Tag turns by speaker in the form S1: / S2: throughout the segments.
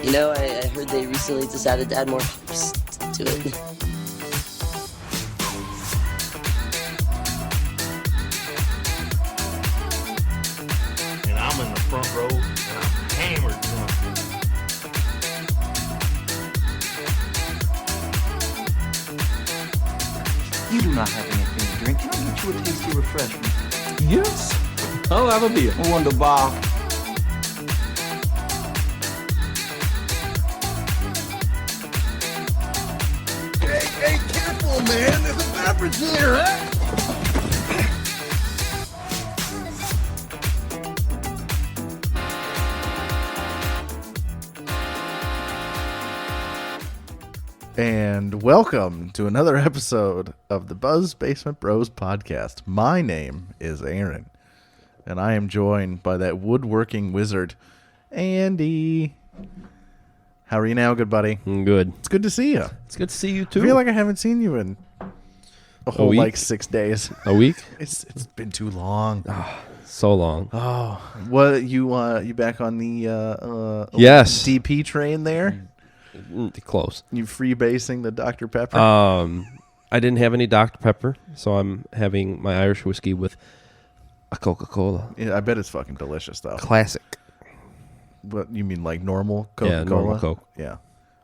S1: You know, I heard they recently decided to add more to it.
S2: And I'm in the front row, and I'm hammered drunk.
S3: You do not have anything to drink. Can I get you a tasty refreshment?
S4: Yes, I'll have a beer.
S3: Wunderbar.
S2: Hey, careful, man. There's a beverage here, huh?
S4: And welcome to another episode of the Buzz Basement Bros podcast. My name is Aaron, and I am joined by that woodworking wizard, Andy. How are you now, good buddy?
S5: Good.
S4: It's good to see you.
S5: It's good to see you
S4: I
S5: too.
S4: feel like I haven't seen you in a whole
S5: week?
S4: like 6 days.
S5: A week?
S4: It's been too long.
S5: So long.
S4: Oh, what you back on the
S5: Yes.
S4: DP train there?
S5: Close.
S4: You freebasing the Dr. Pepper?
S5: I didn't have any Dr. Pepper, so I'm having my Irish whiskey with a Coca-Cola.
S4: Yeah, I bet it's fucking delicious though.
S5: Classic.
S4: What you mean, like normal Coca-Cola?
S5: Yeah, normal Coke.
S4: Yeah.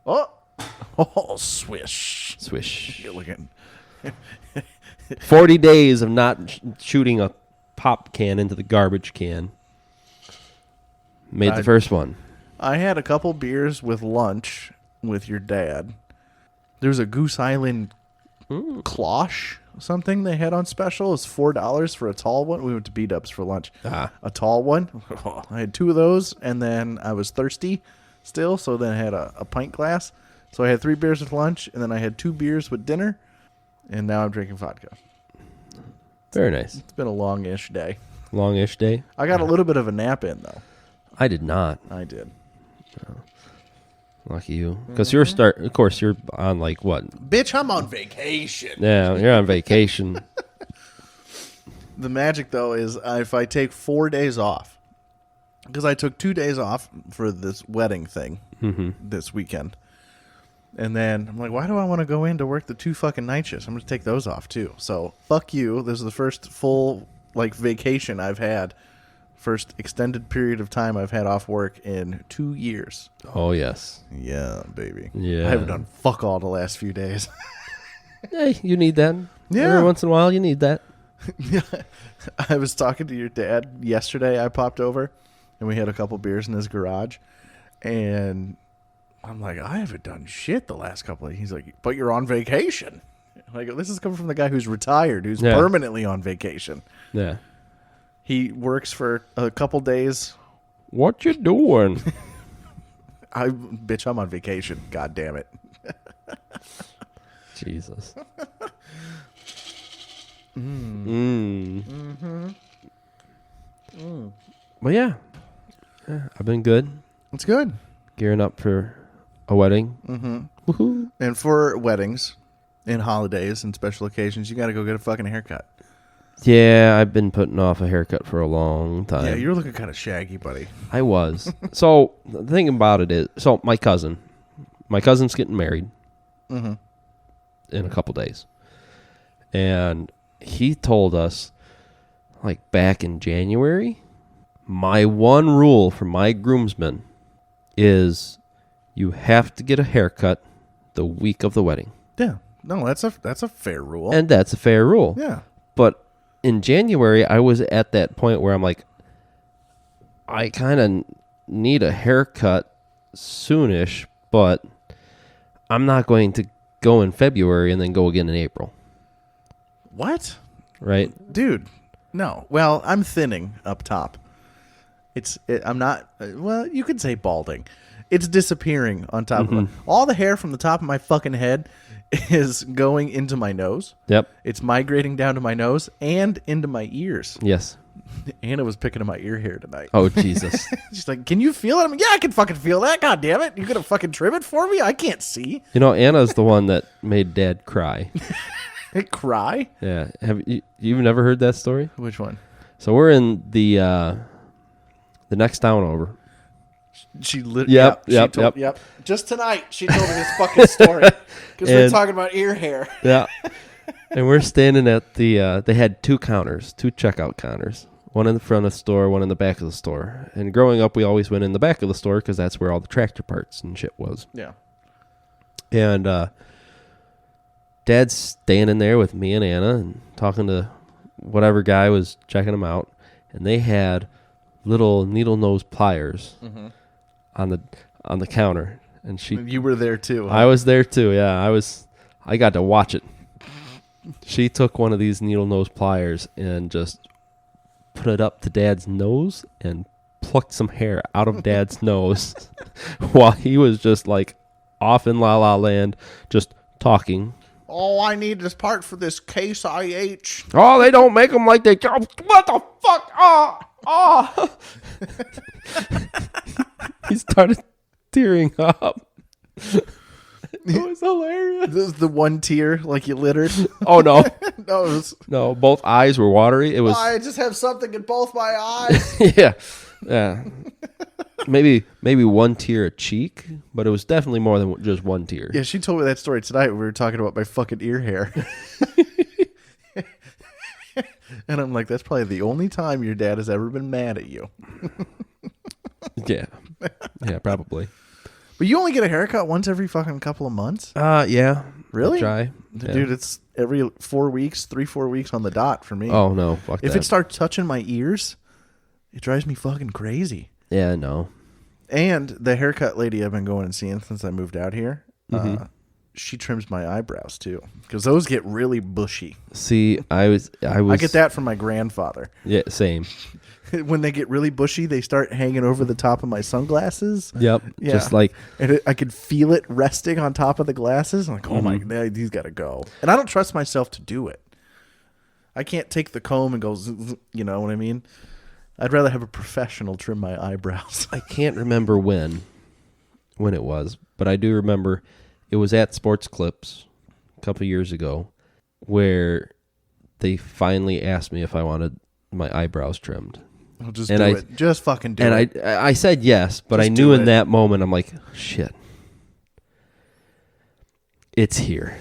S4: Oh, swish.
S5: Swish.
S4: You're looking.
S5: 40 days of not shooting a pop can into the garbage can. Made the first one.
S4: I had a couple beers with lunch with your dad. There's a Goose Island cloche, something they had on special. It's $4 for a tall one. We went to B-Dubs for lunch. A tall one. I had 2 of those, and then I was thirsty still, so then I had a pint glass. So I had 3 beers with lunch, and then I had 2 beers with dinner, and now I'm drinking vodka.
S5: Very nice.
S4: It's been a long-ish day.
S5: Long-ish day.
S4: I got a little bit of a nap in, though.
S5: I did not.
S4: I did.
S5: Lucky you. Because of course, you're on like what?
S4: Bitch, I'm on vacation.
S5: Yeah, you're on vacation.
S4: The magic, though, is if I take 4 days off, because I took 2 days off for this wedding thing this weekend. And then I'm like, why do I want to go in to work the 2 fucking night shifts? I'm going to take those off, too. So, fuck you. This is the first full, vacation I've had. First extended period of time I've had off work in 2 years.
S5: Oh, yes.
S4: Yeah, baby.
S5: Yeah.
S4: I haven't done fuck all the last few days.
S5: Hey, you need that.
S4: Yeah.
S5: Every once in a while, you need that.
S4: I was talking to your dad yesterday. I popped over, and we had a couple beers in his garage. And I'm like, I haven't done shit the last couple of... He's like, but you're on vacation. Like, this is coming from the guy who's retired, who's permanently on vacation.
S5: Yeah.
S4: He works for a couple days.
S5: What you doing?
S4: Bitch, I'm on vacation. God damn it.
S5: Jesus. Well, yeah, I've been good.
S4: It's good.
S5: Gearing up for a wedding. Woohoo.
S4: And for weddings and holidays and special occasions, you got to go get a fucking haircut.
S5: Yeah, I've been putting off a haircut for a long time.
S4: Yeah, you're looking kind of shaggy, buddy.
S5: I was. So the thing about it is, my cousin's getting married in a couple days. And he told us, like back in January, my one rule for my groomsmen is you have to get a haircut the week of the wedding.
S4: Yeah. No, that's a fair rule.
S5: And that's a fair rule.
S4: Yeah.
S5: But in January, I was at that point where I'm like, I kind of need a haircut soonish, but I'm not going to go in February and then go again in April.
S4: What?
S5: Right?
S4: Dude, no. Well, I'm thinning up top. I'm not, well, you could say balding. It's disappearing on top of all the hair from the top of my fucking head is going into my nose.
S5: Yep.
S4: It's migrating down to my nose and into my ears.
S5: Yes.
S4: Anna was picking at my ear hair tonight.
S5: Oh, Jesus.
S4: She's like, can you feel it? I'm like, yeah, I can fucking feel that. God damn it. You're going to fucking trim it for me? I can't see.
S5: You know, Anna's the one that made Dad cry.
S4: Cry?
S5: Yeah. You've never heard that story?
S4: Which one?
S5: So we're in the next town over. Yep.
S4: Just tonight, she told me this fucking story because we're
S5: And-
S4: talking about ear hair.
S5: Yeah. And we're standing at the, they had two checkout counters. One in the front of the store, one in the back of the store. And growing up, we always went in the back of the store because that's where all the tractor parts and shit was.
S4: Yeah.
S5: And Dad's standing there with me and Anna and talking to whatever guy was checking them out. And they had little needle nose pliers on the counter. And
S4: You were there too. Huh?
S5: I was there too. Yeah, I got to watch it. She took one of these needle nose pliers and just put it up to Dad's nose and plucked some hair out of Dad's nose while he was just like off in La La Land, just talking.
S4: All I need is part for this Case IH.
S5: Oh, they don't make them like they. What the fuck? Oh. He started tearing up. It was hilarious.
S4: This is the one tear, like you littered.
S5: Oh no,
S4: No, it was,
S5: no! Both eyes were watery. It was.
S4: I just have something in both my eyes.
S5: yeah. Maybe one tear a cheek, but it was definitely more than just one tear.
S4: Yeah, she told me that story tonight. We were talking about my fucking ear hair. And I'm like, that's probably the only time your dad has ever been mad at you.
S5: Yeah, probably.
S4: But you only get a haircut once every fucking couple of months?
S5: Yeah.
S4: Really?
S5: I try. Yeah.
S4: Dude, it's every 4 weeks, 3-4 weeks on the dot for me.
S5: Oh no, fuck
S4: If
S5: that.
S4: it starts touching my ears, it drives me fucking crazy.
S5: Yeah, no.
S4: And the haircut lady I've been going and seeing since I moved out here, she trims my eyebrows too, because those get really bushy.
S5: See, I was.
S4: I get that from my grandfather.
S5: Yeah, same.
S4: When they get really bushy, they start hanging over the top of my sunglasses.
S5: Yep.
S4: Yeah.
S5: Just like
S4: And I could feel it resting on top of the glasses. I'm like, oh my God, these got to go. And I don't trust myself to do it. I can't take the comb and go, you know what I mean? I'd rather have a professional trim my eyebrows.
S5: I can't remember when it was, but I do remember it was at Sports Clips a couple years ago where they finally asked me if I wanted my eyebrows trimmed.
S4: I'll just
S5: And
S4: do
S5: I-
S4: it. Just fucking do
S5: And
S4: it.
S5: I said yes, but I
S4: Just
S5: knew
S4: do
S5: in
S4: it.
S5: that moment, I'm like, shit. It's here.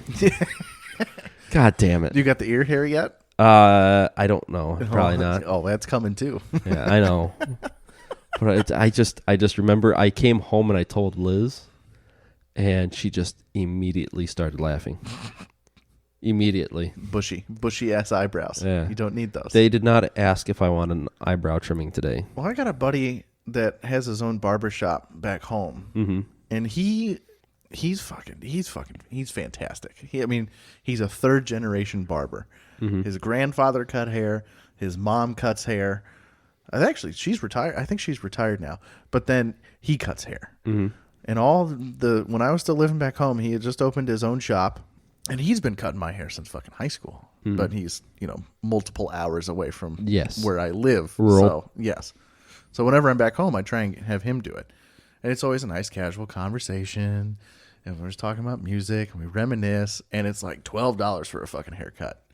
S5: God damn it.
S4: You got the ear hair yet?
S5: I don't know. Probably not.
S4: Oh, that's coming too.
S5: Yeah, I know. But I just remember I came home and I told Liz, and she just immediately started laughing. Immediately.
S4: bushy ass eyebrows.
S5: Yeah.
S4: You don't need those.
S5: They did not ask if I wanted an eyebrow trimming today.
S4: Well, I got a buddy that has his own barber shop back home, and he's fantastic. He's a third generation barber. His grandfather cut hair. His mom cuts hair. Actually, she's retired. I think she's retired now. But then he cuts hair. And when I was still living back home, he had just opened his own shop, and he's been cutting my hair since fucking high school. But he's multiple hours away from where I live.
S5: Rural.
S4: So yes. So whenever I'm back home, I try and have him do it. And it's always a nice casual conversation. And we're just talking about music and we reminisce. And it's like $12 for a fucking haircut.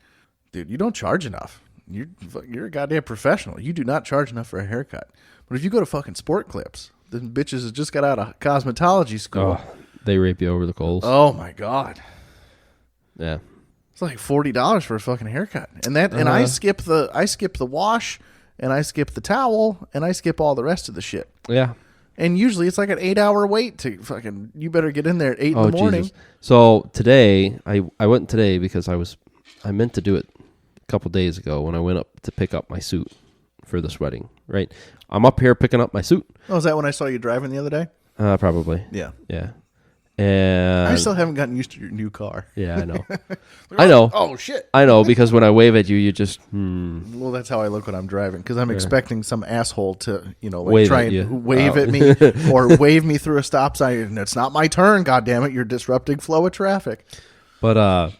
S4: Dude, you don't charge enough. You're a goddamn professional. You do not charge enough for a haircut. But if you go to fucking Sport Clips, the bitches that just got out of cosmetology school.
S5: Oh, they rape you over the coals.
S4: Oh my God.
S5: Yeah.
S4: It's like $40 for a fucking haircut. And I skip the wash, and I skip the towel, and I skip all the rest of the shit.
S5: Yeah.
S4: And usually it's like an 8-hour wait to fucking, you better get in there at 8 in the morning.
S5: Jesus. So today, I went today because I meant to do it a couple days ago when I went up to pick up my suit for this wedding, right? I'm up here picking up my suit.
S4: Oh, is that when I saw you driving the other day?
S5: Probably.
S4: Yeah.
S5: Yeah. And
S4: I still haven't gotten used to your new car.
S5: yeah, I know. I know.
S4: Oh, shit.
S5: I know, because when I wave at you, you just,
S4: Well, that's how I look when I'm driving, because I'm expecting some asshole to,
S5: Wave
S4: try
S5: at
S4: and
S5: you.
S4: wave
S5: Oh.
S4: at me or wave me through a stop sign. And it's not my turn, goddammit. You're disrupting flow of traffic.
S5: But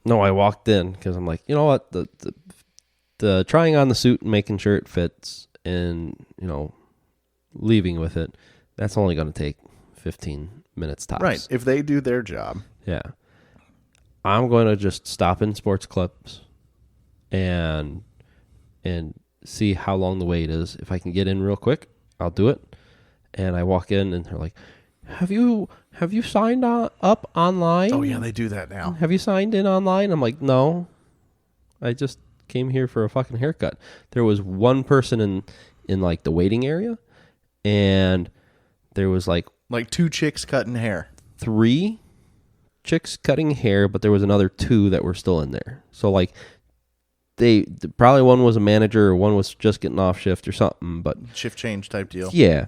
S5: no, I walked in because I'm like, you know what, the trying on the suit and making sure it fits and leaving with it, that's only going to take 15 minutes tops.
S4: Right. If they do their job.
S5: Yeah. I'm going to just stop in Sports Clips and see how long the wait is. If I can get in real quick, I'll do it. And I walk in, and they're like, "Have you signed up online?
S4: Oh yeah, they do that now.
S5: Have you signed in online?" I'm like, "No, I just came here for a fucking haircut." There was one person in like the waiting area, and there was like
S4: Like 2 chicks cutting hair.
S5: 3 chicks cutting hair, but there was another 2 that were still in there. So like they probably one was a manager or one was just getting off shift or something, but
S4: Shift change type deal.
S5: yeah.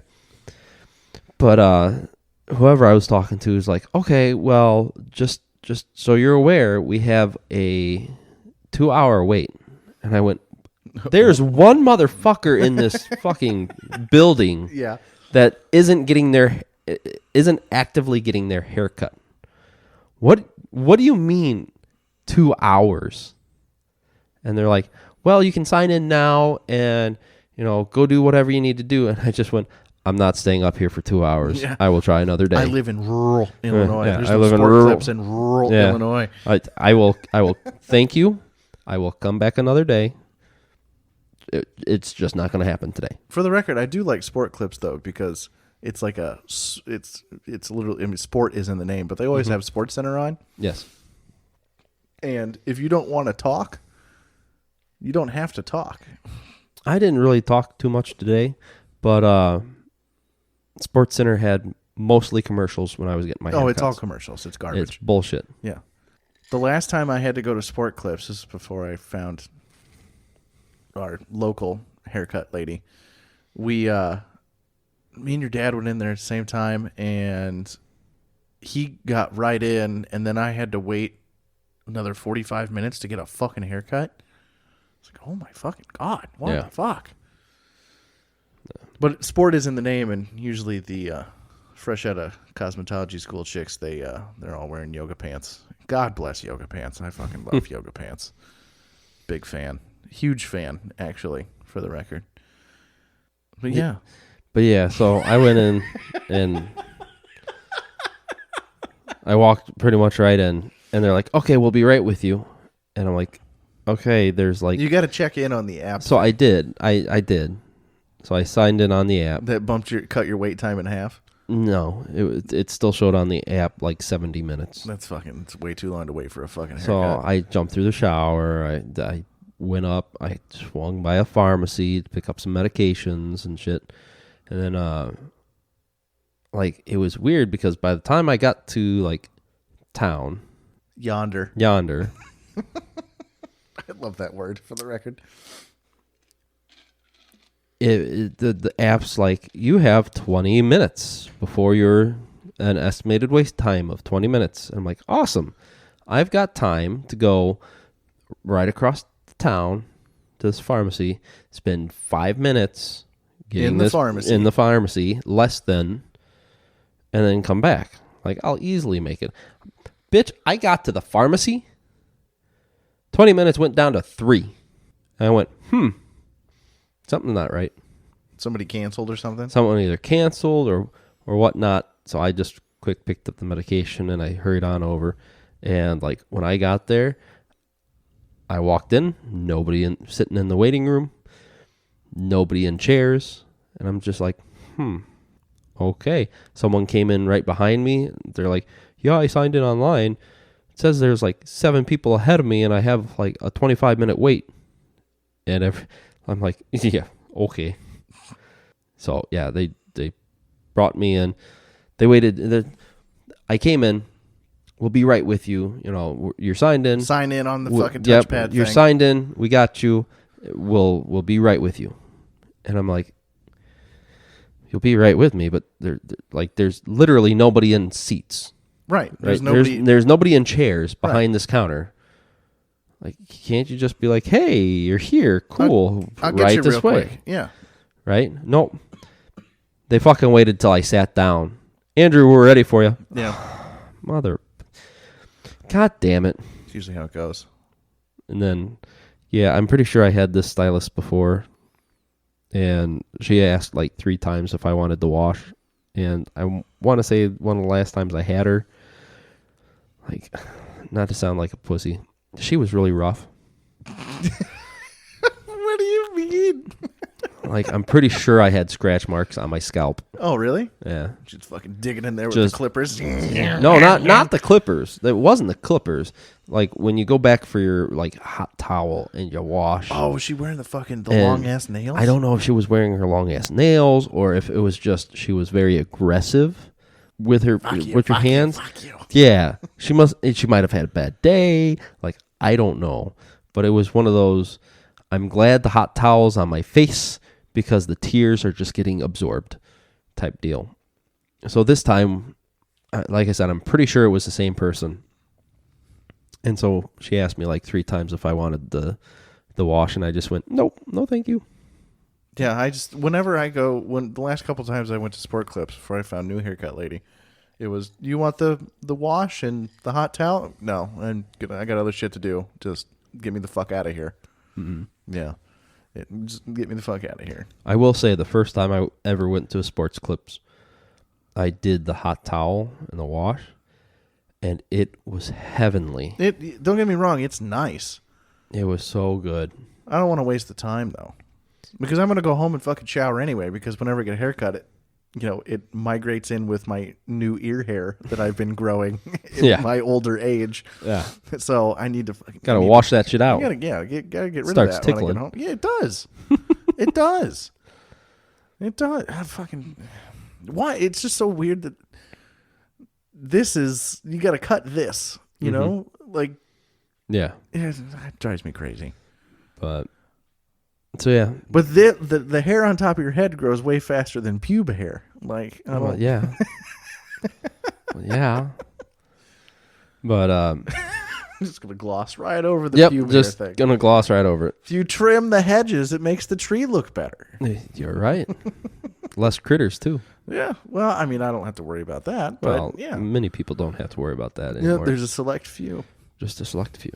S5: But whoever I was talking to was like, "Okay, well, just so you're aware, we have a 2-hour wait." And I went, "There's one motherfucker in this fucking building
S4: Yeah.
S5: that isn't actively getting their hair cut. What do you mean 2 hours?" And they're like, "Well, you can sign in now and, go do whatever you need to do." And I just went, "I'm not staying up here for 2 hours.
S4: Yeah.
S5: I will try another day."
S4: I live in rural Illinois.
S5: yeah,
S4: There's
S5: I
S4: no
S5: live in
S4: sport
S5: rural-
S4: clips in rural
S5: Yeah.
S4: Illinois.
S5: I will thank you. I will come back another day. It's just not going to happen today.
S4: For the record, I do like sport clips though because it's like it's literally. I mean, sport is in the name, but they always have Sports Center on.
S5: Yes.
S4: And if you don't want to talk, you don't have to talk.
S5: I didn't really talk too much today, but Sports Center had mostly commercials when I was getting my
S4: Oh, it's all
S5: haircuts.
S4: commercials. It's garbage.
S5: It's bullshit.
S4: Yeah. The last time I had to go to Sport Clips, this is before I found our local haircut lady. Me and your dad went in there at the same time, and he got right in, and then I had to wait another 45 minutes to get a fucking haircut. It's like, oh my fucking God, what
S5: Yeah.
S4: the fuck? But sport is in the name, and usually the fresh out of cosmetology school chicks, they're all wearing yoga pants. God bless yoga pants. I fucking love yoga pants. Big fan. Huge fan, actually, for the record. But yeah.
S5: But yeah, so I went in and I walked pretty much right in, and they're like, "Okay, we'll be right with you." And I'm like, "Okay, there's like..."
S4: You got to check in on the app.
S5: So I did. I did. So I signed in on the app.
S4: That cut your wait time in half.
S5: No, it still showed on the app like 70 minutes.
S4: It's way too long to wait for a fucking
S5: So
S4: haircut.
S5: I jumped through the shower. I went up. I swung by a pharmacy to pick up some medications and shit. And then, it was weird because by the time I got to, like, town,
S4: Yonder. I love that word, for the record.
S5: the app's like, "You have 20 minutes before you're an estimated wait time of 20 minutes." And I'm like, "Awesome. I've got time to go right across the town to this pharmacy, spend 5 minutes getting
S4: In the
S5: this
S4: pharmacy.
S5: in the pharmacy, less than, and then come back. Like, I'll easily make it." Bitch, I got to the pharmacy. 20 minutes went down to 3. And I went, something's not right.
S4: Somebody canceled or something?
S5: Someone either canceled or whatnot. So I just quick picked up the medication and I hurried on over. And like when I got there, I walked in, nobody sitting in the waiting room, nobody in chairs, and I'm just like, okay. Someone came in right behind me. They're like, "Yeah, I signed in online. It says there's like 7 people ahead of me, and I have like a 25-minute wait." And I'm like, "Yeah, okay." So yeah, they brought me in. They waited. I came in. "We'll be right with you. You're signed in.
S4: Sign in on the fucking
S5: Yep,
S4: touchpad
S5: you're
S4: thing.
S5: signed in. We got you. We'll be right with you." And I'm like, "You'll be right with me," but there's literally nobody in seats.
S4: Right.
S5: There's
S4: Nobody.
S5: There's nobody in chairs behind this counter. Like, can't you just be like, "Hey, you're here. Cool.
S4: I'll get
S5: right
S4: you
S5: this
S4: real
S5: way."
S4: quick. Yeah.
S5: Right? Nope. They fucking waited till I sat down. "Andrew, we're ready for you."
S4: Yeah.
S5: Mother. God damn it.
S4: It's usually how it goes.
S5: And then, yeah, I'm pretty sure I had this stylist before. And she asked like 3 times if I wanted to wash. And I want to say one of the last times I had her, like, not to sound like a pussy, she was really rough.
S4: What do you mean?
S5: Like, I'm pretty sure I had scratch marks on my scalp.
S4: Oh, really?
S5: Yeah.
S4: Just fucking digging in there with
S5: Just-
S4: the clippers.
S5: No, not the clippers. It wasn't the clippers. Like, when you go back for your, like, hot towel and you wash.
S4: Oh, was she wearing the
S5: and
S4: long ass nails?
S5: I don't know if she was wearing her long ass nails or if it was just she was very aggressive with her with her hands.
S4: Fuck you.
S5: Yeah, she might have had a bad day. Like, I don't know, but it was one of those. I'm glad the hot towel's on my face because the tears are just getting absorbed, type deal. So this time, like I said, I'm pretty sure it was the same person. And so she asked me like 3 times if I wanted the wash, and I just went, nope, no, thank you.
S4: Yeah, whenever I go, the last couple times I went to Sport Clips before I found new haircut lady, it was, you want the wash and the hot towel? No, I got other shit to do. Just get me the fuck out of here. Mm-hmm. Yeah, just get me the fuck out of here.
S5: I will say the first time I ever went to a Sports Clips, I did the hot towel and the wash, and it was heavenly.
S4: Don't get me wrong, it's nice.
S5: It was so good.
S4: I don't want to waste the time though, because I'm gonna go home and fucking shower anyway. Because whenever I get a haircut, it migrates in with my new ear hair that I've been growing in my older age.
S5: Yeah.
S4: So I need to
S5: Gotta wash that shit out.
S4: Gotta get rid
S5: Starts
S4: of that when I
S5: tickling.
S4: get home. Yeah, it does. It does. It does. Why? It's just so weird that you got to cut this. You know, like
S5: Yeah.
S4: it drives me crazy.
S5: But so yeah.
S4: But the hair on top of your head grows way faster than pube hair. Like, I don't.
S5: Well, yeah. Well, yeah. But
S4: I'm just gonna gloss right over the
S5: yep,
S4: pube
S5: just
S4: hair thing.
S5: gonna gloss right over it.
S4: If you trim the hedges, it makes the tree look better.
S5: You're right. Less critters too.
S4: Yeah. Well, I mean, I don't have to worry about that. But
S5: Well,
S4: yeah,
S5: many people don't have to worry about that
S4: yeah.
S5: anymore.
S4: There's a select few.
S5: Just a select few.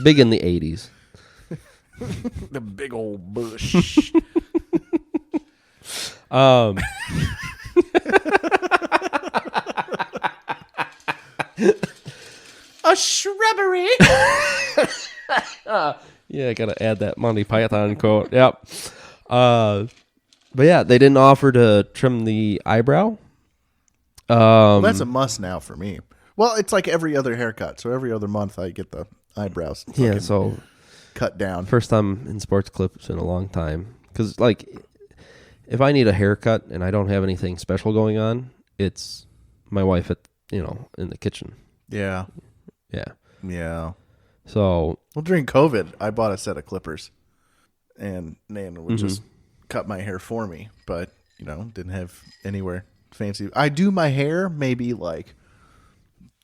S5: Big in the 80s.
S4: The big old bush. A shrubbery.
S5: Yeah, I gotta add that Monty Python quote. Yep. But yeah, they didn't offer to trim the eyebrow.
S4: Well, that's a must now for me. Well, it's like every other haircut. So every other month I get the eyebrows
S5: Yeah, so
S4: cut down.
S5: first time in Sports Clips in a long time. Because, like, if I need a haircut and I don't have anything special going on, it's my wife in the kitchen.
S4: Yeah.
S5: Yeah.
S4: Yeah.
S5: So,
S4: Well, during COVID, I bought a set of clippers, and Nan would just cut my hair for me, but didn't have anywhere fancy. I do my hair maybe like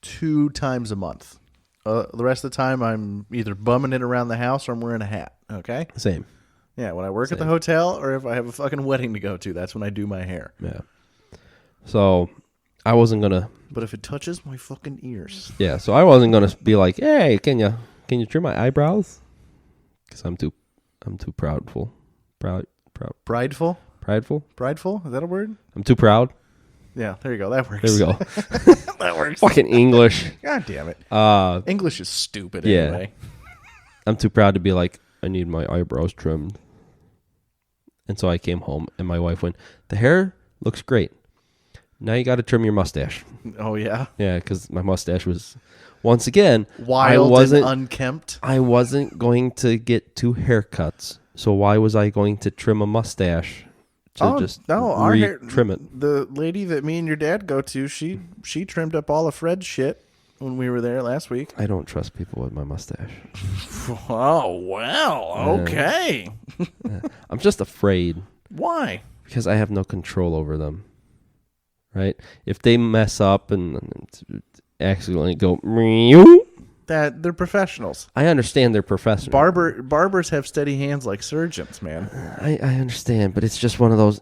S4: 2 times a month. The rest of the time, I'm either bumming it around the house or I'm wearing a hat. Okay.
S5: same.
S4: Yeah, when I work at the hotel or if I have a fucking wedding to go to, that's when I do my hair.
S5: Yeah. So, I wasn't going to...
S4: But if it touches my fucking ears,
S5: Yeah, so I wasn't going to be like, hey, can you trim my eyebrows? Because I'm too prideful.
S4: prideful,
S5: Prideful?
S4: is that a word?
S5: I'm too proud.
S4: Yeah, there you go. That works.
S5: There we go.
S4: That works.
S5: Fucking English.
S4: God damn it. English is stupid
S5: yeah.
S4: anyway.
S5: I'm too proud to be like, I need my eyebrows trimmed. And so I came home and my wife went, the hair looks great. Now you got to trim your mustache.
S4: Oh yeah,
S5: Yeah, because my mustache was, once again,
S4: wild and unkempt.
S5: I wasn't going to get 2 haircuts. So why was I going to trim a mustache to
S4: our hair,
S5: trim it?
S4: The lady that me and your dad go to, she trimmed up all of Fred's shit when we were there last week.
S5: I don't trust people with my mustache.
S4: Oh well, okay.
S5: I'm just afraid
S4: Why?
S5: because I have no control over them. Right? If they mess up and accidentally go, meow,
S4: That they're professionals.
S5: I understand they're professional.
S4: Barbers have steady hands like surgeons, man.
S5: I understand, but it's just one of those.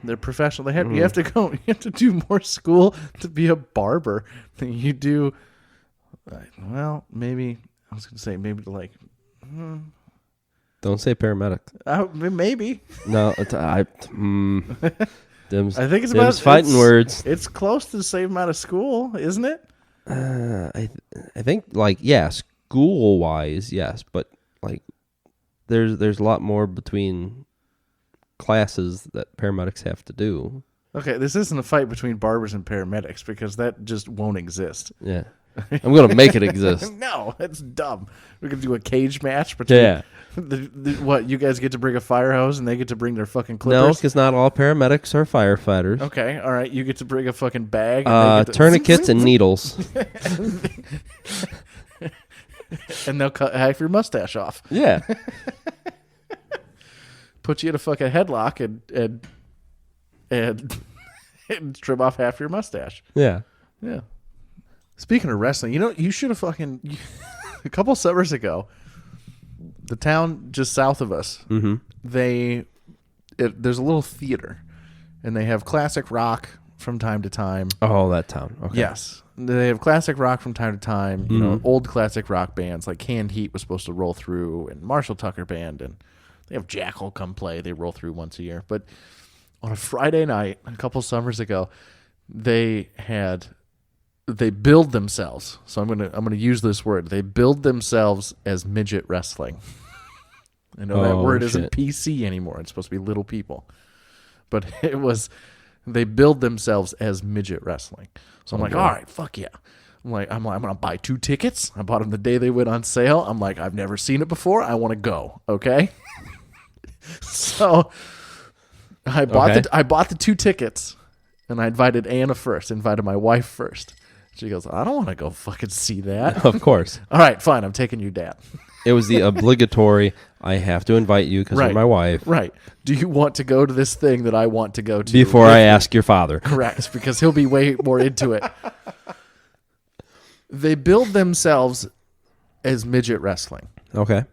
S4: They're professional. You have to go. You have to do more school to be a barber than you do. Well, maybe I was going to say maybe to like.
S5: Don't say paramedic.
S4: Maybe.
S5: No, Dim's,
S4: I think it's
S5: Dim's
S4: about
S5: fighting words.
S4: It's close to the same amount of school, isn't it?
S5: I think school wise, yes, but like there's a lot more between classes that paramedics have to do.
S4: Okay, this isn't a fight between barbers and paramedics because that just won't exist.
S5: Yeah. I'm going to make it exist.
S4: No, that's dumb. We could do a cage match between
S5: Yeah.
S4: what, you guys get to bring a fire hose and they get to bring their fucking
S5: No,
S4: clippers?
S5: because not all paramedics are firefighters.
S4: Okay, all right, you get to bring a fucking bag. And they get to,
S5: Tourniquets and needles.
S4: and they'll cut half your mustache off.
S5: Yeah.
S4: Put you in a fucking headlock and trim off half your mustache.
S5: Yeah.
S4: Yeah. Speaking of wrestling, you should have fucking a couple summers ago. The town just south of us, there's a little theater, and they have classic rock from time to time.
S5: Oh, that town. Okay.
S4: Yes, they have classic rock from time to time. You know, old classic rock bands like Canned Heat was supposed to roll through, and Marshall Tucker Band, and they have Jackal come play. They roll through once a year. But on a Friday night, a couple summers ago, they build themselves. So I'm gonna use this word. They build themselves as midget wrestling. I know that word isn't PC anymore. It's supposed to be little people, but they build themselves as midget wrestling. So I'm like, all right, fuck yeah. I'm gonna buy 2 tickets. I bought them the day they went on sale. I'm like, I've never seen it before. I want to go. Okay. So I bought the 2 tickets, and I invited Anna first. Invited my wife first. She goes, I don't want to go fucking see that.
S5: Of course.
S4: All right, fine. I'm taking your dad.
S5: It was the obligatory, I have to invite you because you're my wife.
S4: Right. Do you want to go to this thing that I want to go to?
S5: Before I ask your father.
S4: Correct, because he'll be way more into it. They build themselves as midget wrestling.
S5: Okay.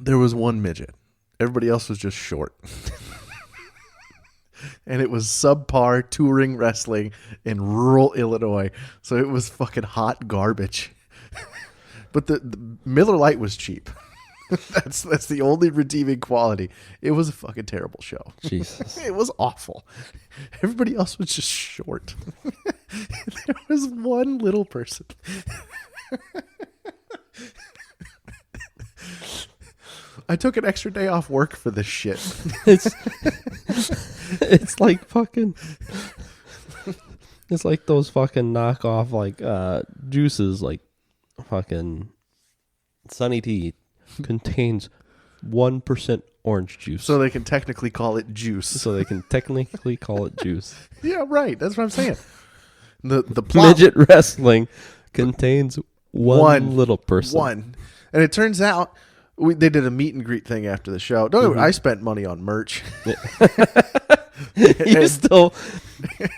S4: There was one midget. Everybody else was just short. And it was subpar touring wrestling in rural Illinois. So it was fucking hot garbage. But the Miller Lite was cheap. That's the only redeeming quality. It was a fucking terrible show.
S5: Jesus.
S4: It was awful. Everybody else was just short. There was one little person. I took an extra day off work for this shit.
S5: It's like fucking. It's like those fucking knockoff like juices, like fucking Sunny Tea contains 1% orange juice.
S4: So they can technically call it juice. Yeah, right. That's what I'm saying. The plot,
S5: Midget wrestling contains one little person.
S4: One. And it turns out they did a meet and greet thing after the show. Don't worry, I spent money on merch.
S5: It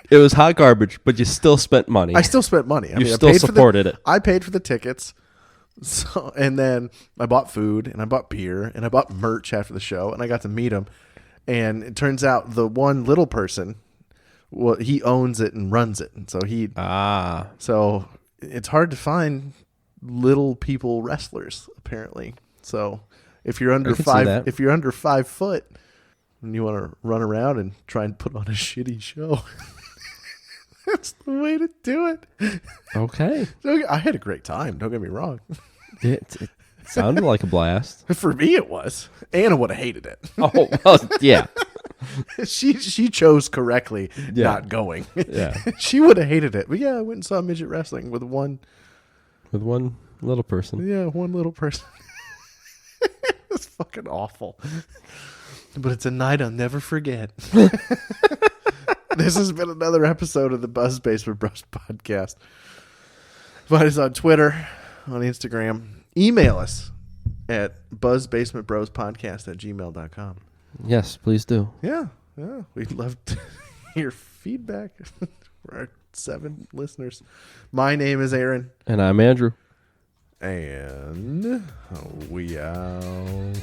S5: was hot garbage, but you still spent money.
S4: I still spent money.
S5: You still supported it.
S4: I paid for the tickets. So, and then I bought food and I bought beer and I bought merch after the show and I got to meet him. And it turns out the one little person, well, he owns it and runs it. And so so it's hard to find little people wrestlers apparently. So if you're under 5 foot and you want to run around and try and put on a shitty show, that's the way to do it.
S5: Okay.
S4: I had a great time. Don't get me wrong.
S5: It sounded like a blast.
S4: For me, it was. Anna would have hated it.
S5: Oh, well, yeah.
S4: She chose correctly not going.
S5: Yeah.
S4: She would have hated it. But yeah, I went and saw midget wrestling with one
S5: little person.
S4: Yeah, one little person. It's fucking awful. But it's a night I'll never forget. This has been another episode of the Buzz Basement Bros podcast. Find us on Twitter, on Instagram. Email us at buzzbasementbrospodcast@gmail.com.
S5: Yes, please do.
S4: Yeah. We'd love to hear feedback for our 7 listeners. My name is Aaron.
S5: And I'm Andrew.
S4: And we out.